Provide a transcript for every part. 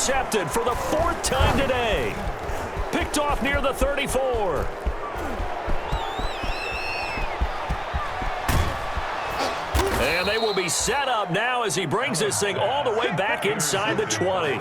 intercepted for the 4th time today. Picked off near the 34. And they will be set up now as he brings this thing all the way back inside the 20.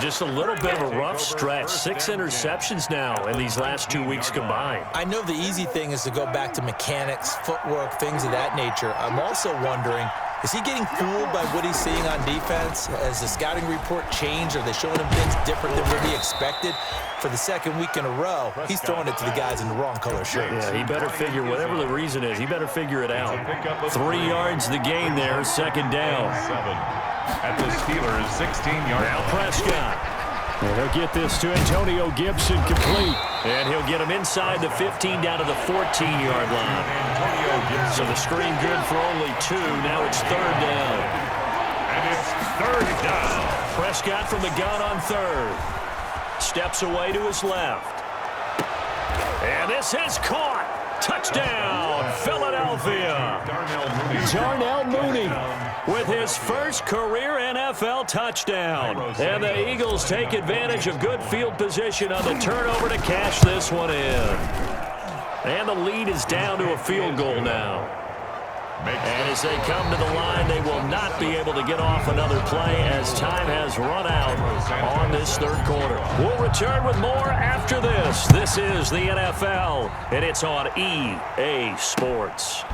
Just a little bit of a rough stretch. 6 interceptions now in these last 2 weeks combined. I know the easy thing is to go back to mechanics, footwork, things of that nature. I'm also wondering, is he getting fooled by what he's seeing on defense? Has the scouting report changed? Are they showing him things different than what he expected? For the 2nd week in a row, he's throwing it to the guys in the wrong color shirts. Yeah, he better figure, whatever the reason is, he better figure it out. 3 yards the gain there, 2nd down. 7 at the Steelers' 16-yard now Prescott. And he'll get this to Antonio Gibson complete. And he'll get him inside the 15 down to the 14-yard line. So the screen good for only 2. Now it's 3rd down. And it's 3rd down. Prescott from the gun on 3rd. Steps away to his left. And this is caught. Touchdown, Philadelphia. Darnell Mooney with his first career NFL touchdown. And the Eagles take advantage of good field position on the turnover to cash this one in. And the lead is down to a field goal now. And as they come to the line, they will not be able to get off another play as time has run out on this 3rd quarter. We'll return with more after this. This is the NFL, and it's on EA Sports.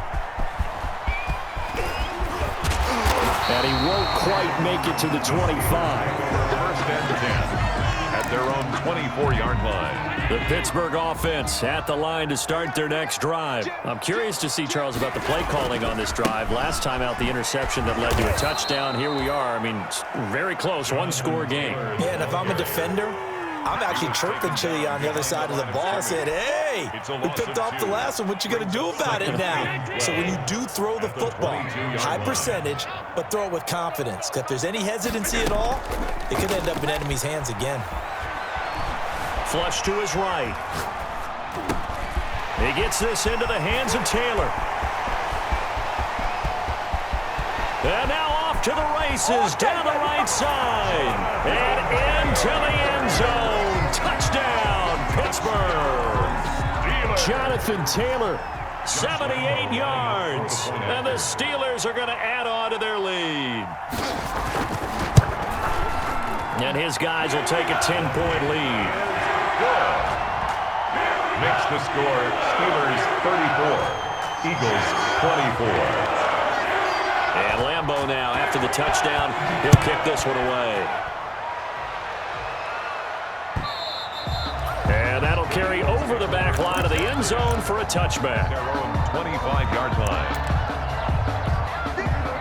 And he won't quite make it to the 25. 1st and 10 at their own 24-yard line. The Pittsburgh offense at the line to start their next drive. I'm curious to see, Charles, about the play calling on this drive. Last time out, the interception that led to a touchdown. Here we are. I mean, very close, 1-score game. Yeah, and if I'm a defender, I'm actually chirping Chili on the other side of the ball, saying, hey, we picked off the last one. What you going to do about it now? So when you do throw the football, high percentage, but throw it with confidence. If there's any hesitancy at all, it could end up in enemy's hands again. Flush to his right. He gets this into the hands of Taylor. And now off to the races, down the right side. And into the end zone. Touchdown, Pittsburgh. Jonathan Taylor, 78 yards. And the Steelers are going to add on to their lead. And his guys will take a 10-point lead. Makes the score Steelers 34, Eagles 24. And Lambeau now, after the touchdown, he'll kick this one away. And that'll carry over the back line of the end zone for a touchback. Their own 25-yard line.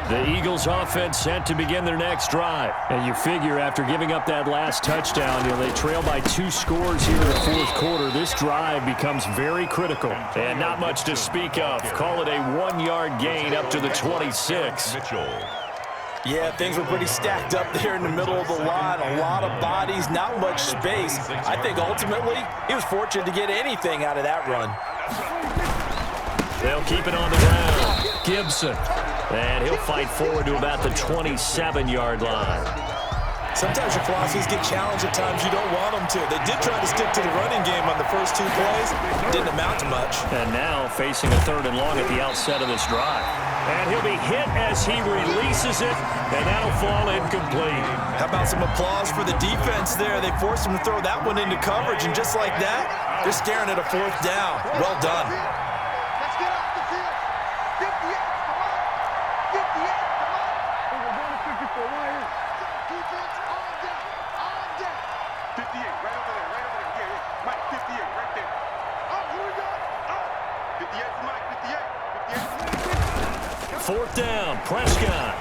The Eagles offense set to begin their next drive. And you figure after giving up that last touchdown, they trail by 2 scores here in the 4th quarter. This drive becomes very critical. And not much to speak of. Call it a 1-yard gain up to the 26. Yeah, things were pretty stacked up there in the middle of the line. A lot of bodies, not much space. I think ultimately he was fortunate to get anything out of that run. They'll keep it on the ground. Gibson. And he'll fight forward to about the 27-yard line. Sometimes your philosophies get challenged at times you don't want them to. They did try to stick to the running game on the first 2 plays. Didn't amount to much. And now facing a 3rd and long at the outset of this drive. And he'll be hit as he releases it, and that'll fall incomplete. How about some applause for the defense there? They forced him to throw that one into coverage, and just like that, they're staring at a 4th down. Well done. Fourth down, Prescott.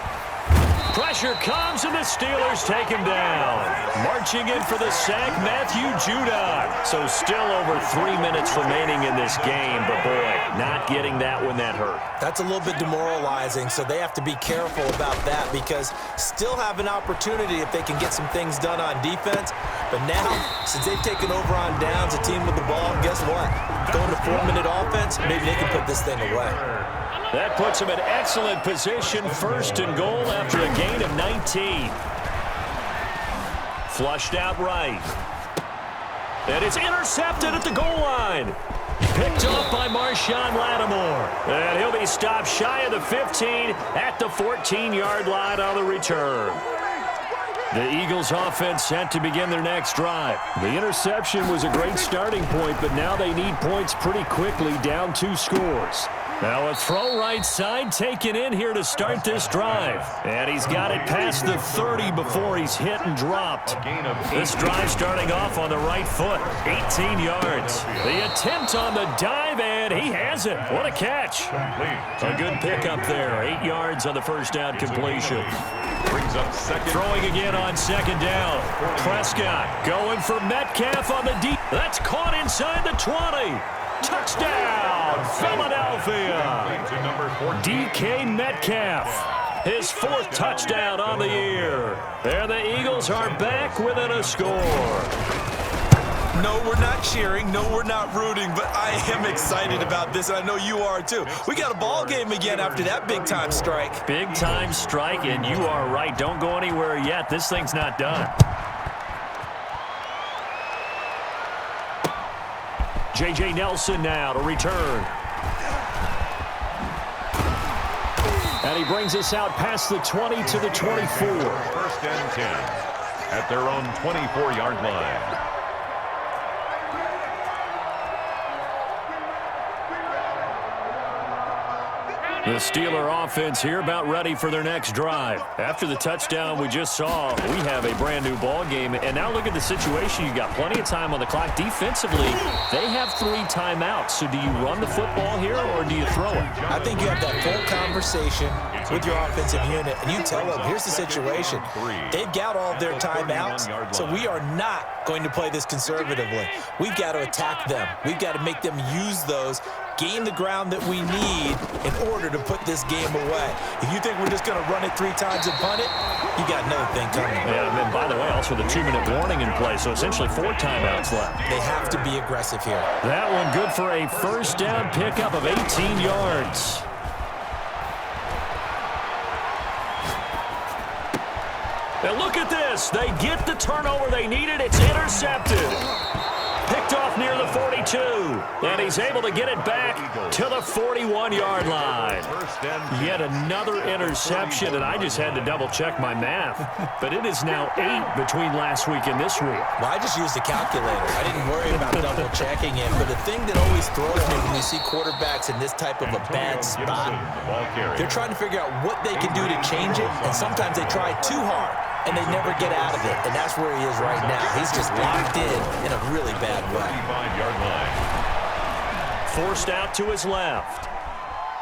Pressure comes, and the Steelers take him down. Marching in for the sack, Matthew Judon. So still over 3 minutes remaining in this game, but boy, not getting that when that hurt. That's a little bit demoralizing, so they have to be careful about that because still have an opportunity if they can get some things done on defense. But now, since they've taken over on downs, a team with the ball, guess what? Going to 4-minute offense, maybe they can put this thing away. That puts him in excellent position, 1st and goal after a gain of 19. Flushed out right. And it's intercepted at the goal line. Picked off by Marshawn Lattimore. And he'll be stopped shy of the 15 at the 14-yard line on the return. The Eagles offense set to begin their next drive. The interception was a great starting point, but now they need points pretty quickly, down 2 scores. Now a throw right side taken in here to start this drive. And he's got it past the 30 before he's hit and dropped. This drive starting off on the right foot, 18 yards. The attempt on the dive, and he has it. What a catch. A good pickup there, 8 yards on the first down completion. Throwing again on second down. Prescott going for Metcalf on the deep. That's caught inside the 20. Touchdown, Philadelphia. DK Metcalf, his 4th touchdown on the year. There the Eagles are back within a score. No, we're not cheering. No, we're not rooting, but I am excited about this, and I know you are too. We got a ball game again after that big-time strike. Big-time strike, and you are right. Don't go anywhere yet. This thing's not done. J.J. Nelson now to return. And he brings us out past the 20 to the 24. 1st and 10 at their own 24-yard line. The Steeler offense here about ready for their next drive. After the touchdown we just saw, we have a brand new ball game. And now look at the situation. You've got plenty of time on the clock. Defensively, they have 3 timeouts. So do you run the football here or do you throw it? I think you have that full conversation with your offensive unit, and you tell them, here's the situation. They've got all of their timeouts, so we are not going to play this conservatively. We've got to attack them. We've got to make them use those, gain the ground that we need in order to put this game away. If you think we're just going to run it 3 times and punt it, you got another thing coming. Yeah, and then, by the way, also the 2-minute warning in play, so essentially 4 timeouts left. They have to be aggressive here. That one good for a first down pickup of 18 yards. And look at this. They get the turnover they needed. It's intercepted. Picked off near the 42. And he's able to get it back to the 41-yard line. Yet another interception, and I just had to double-check my math. But it is now 8 between last week and this week. Well, I just used a calculator. I didn't worry about double-checking it. But the thing that always throws me when you see quarterbacks in this type of a bad spot, they're trying to figure out what they can do to change it, and sometimes they try too hard, and they never get out of it. And that's where he is right now. He's just locked in a really bad way. 35-yard line. Forced out to his left.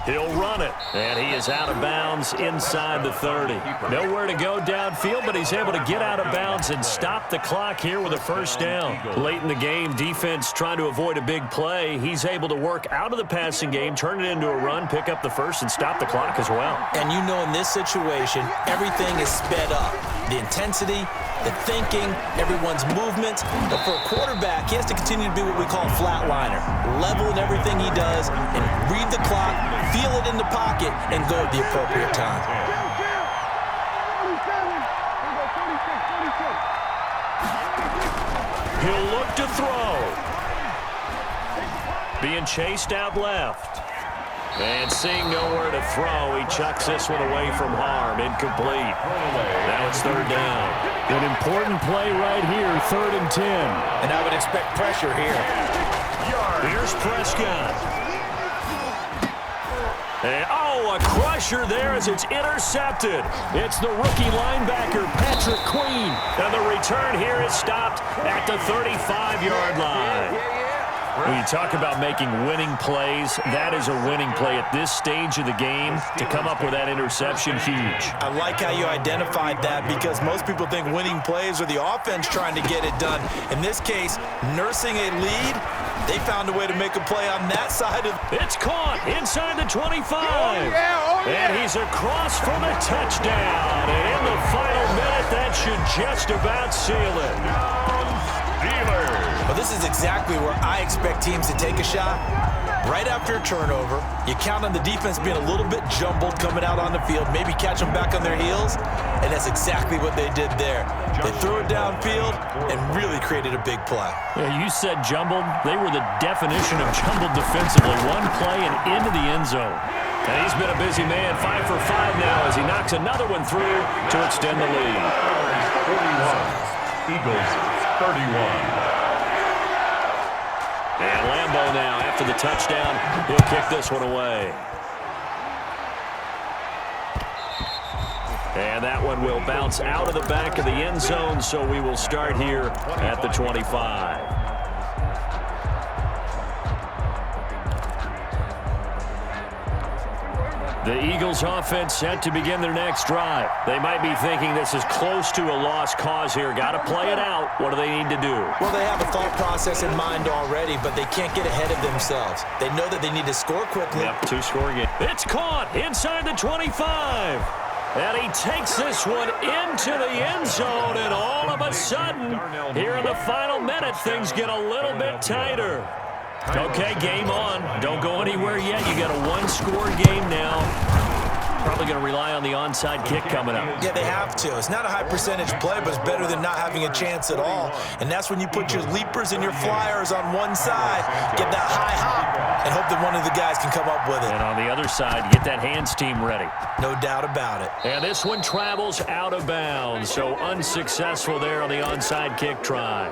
He'll run it, and he is out of bounds inside the 30. Nowhere to go downfield, but he's able to get out of bounds and stop the clock here with a first down. Late in the game, defense trying to avoid a big play. He's able to work out of the passing game, turn it into a run, pick up the first, and stop the clock as well. And you know in this situation, everything is sped up. The intensity, the thinking, everyone's movement. But for a quarterback, he has to continue to be what we call a flatliner. Level in everything he does and read the clock, feel it in the pocket, and go at the appropriate time. He'll look to throw. Being chased out left. And seeing nowhere to throw, he chucks this one away from harm. Incomplete. Now it's 3rd down. An important play right here, 3rd and 10. And I would expect pressure here. Here's Prescott. And, a crusher there as it's intercepted. It's the rookie linebacker, Patrick Queen. And the return here is stopped at the 35-yard line. When you talk about making winning plays, that is a winning play at this stage of the game. To come up with that interception, huge. I like how you identified that because most people think winning plays are the offense trying to get it done. In this case, nursing a lead, they found a way to make a play on that side of. It's caught inside the 25. And he's across for the touchdown. And in the final minute, that should just about seal it. Well, this is exactly where I expect teams to take a shot. right after a turnover. You count on the defense being a little bit jumbled coming out on the field, maybe catch them back on their heels, and that's exactly what they did there. They threw it downfield and really created a big play. Yeah, you said jumbled. They were the definition of jumbled defensively. One play and into the end zone. And he's been a busy man, 5 for 5 now as he knocks another one through to extend the lead. 41. Eagles 31. And Lambeau now, after the touchdown, he'll kick this one away. And that one will bounce out of the back of the end zone, so we will start here at the 25. The Eagles offense set to begin their next drive. They might be thinking this is close to a lost cause here. Got to play it out. What do they need to do? Well, they have a thought process in mind already, but they can't get ahead of themselves. They know that they need to score quickly. Yep, 2-score game. It's caught inside the 25. And he takes this one into the end zone, and all of a sudden, here in the final minute, things get a little bit tighter. Okay, game on. Don't go anywhere yet. You got a one-score game now. Probably going to rely on the onside kick coming up. Yeah, they have to. It's not a high-percentage play, but it's better than not having a chance at all. And that's when you put your leapers and your flyers on one side, get that high hop, and hope that one of the guys can come up with it. And on the other side, get that hands team ready. No doubt about it. And this one travels out of bounds, so unsuccessful there on the onside kick try.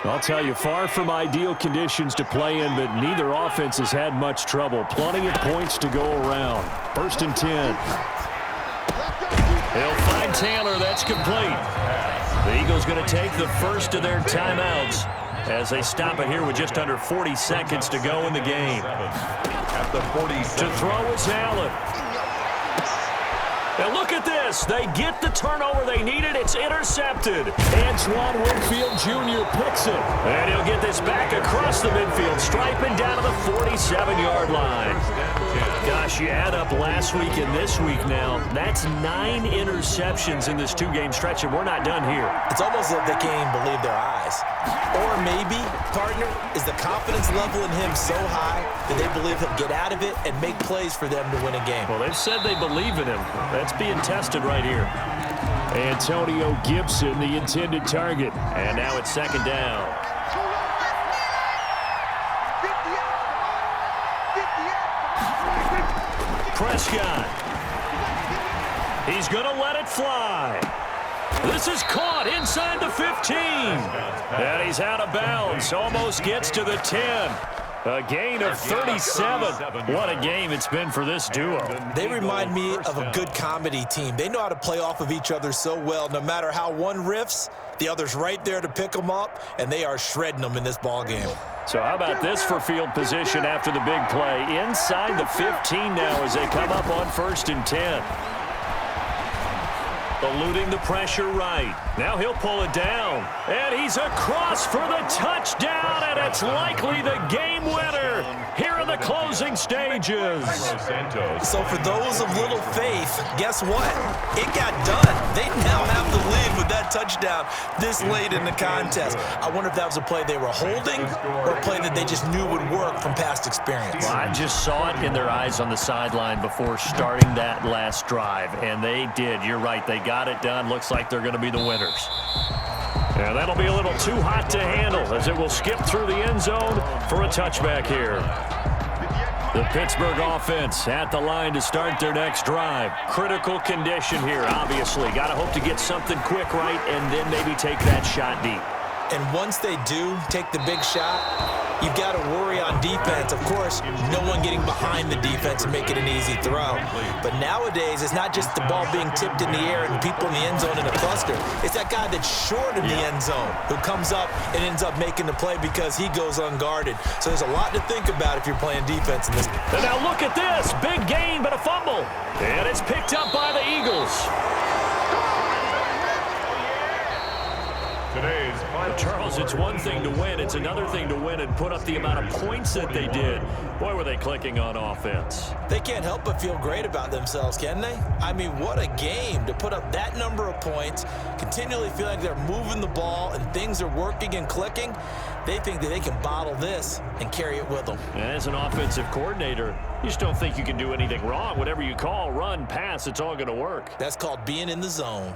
I'll tell you, far from ideal conditions to play in, but neither offense has had much trouble. Plenty of points to go around. 1st and 10. He'll find Taylor. That's complete. The Eagles going to take the first of their timeouts as they stop it here with just under 40 seconds to go in the game. At the 47. To throw is Allen. And look at this. They get the turnover they needed. It's intercepted. Antoine Winfield Jr. picks it. And he'll get this back across the midfield, striping down to the 47-yard line. Gosh, you add up last week and this week now. That's 9 interceptions in this 2-game stretch, and we're not done here. It's almost like they can't even believe their eyes. Or maybe, partner, is the confidence level in him so high that they believe he'll get out of it and make plays for them to win a game. Well, they've said they believe in him. That's being tested right here. Antonio Gibson, the intended target. And now it's 2nd down. Prescott. He's going to let it fly. This is caught inside the 15. And he's out of bounds. Almost gets to the 10. A gain of 37. What a game it's been for this duo. They remind me of a good comedy team. They know how to play off of each other so well. No matter how one riffs, the other's right there to pick them up, and they are shredding them in this ball game. So how about this for field position after the big play? Inside the 15 now as they come up on 1st and 10. Eluding the pressure right. Now he'll pull it down. And he's across for the touchdown, and it's likely the game winner here in the closing stages. So for those of little faith, guess what? It got done. They now have the lead with that touchdown this late in the contest. I wonder if that was a play they were holding or a play that they just knew would work from past experience. Well, I just saw it in their eyes on the sideline before starting that last drive, and they did. You're right. They got it done. Looks like they're going to be the winners. And that'll be a little too hot to handle as it will skip through the end zone for a touchback here. The Pittsburgh offense at the line to start their next drive. Critical condition here, obviously. Got to hope to get something quick right and then maybe take that shot deep. And once they do take the big shot, you've got to worry on defense. Of course, no one getting behind the defense and make it an easy throw. But nowadays, it's not just the ball being tipped in the air and people in the end zone in a cluster. It's that guy that's short of the end zone who comes up and ends up making the play because he goes unguarded. So there's a lot to think about if you're playing defense in this. And now look at this. Big gain, but a fumble. And it's picked up by the Eagles. Today's final Charles, it's one thing to win. It's another thing to win and put up the amount of points that they did. Boy, were they clicking on offense. They can't help but feel great about themselves, can they? I mean, what a game to put up that number of points, continually feel like they're moving the ball and things are working and clicking. They think that they can bottle this and carry it with them. And as an offensive coordinator, you just don't think you can do anything wrong. Whatever you call, run, pass, it's all going to work. That's called being in the zone.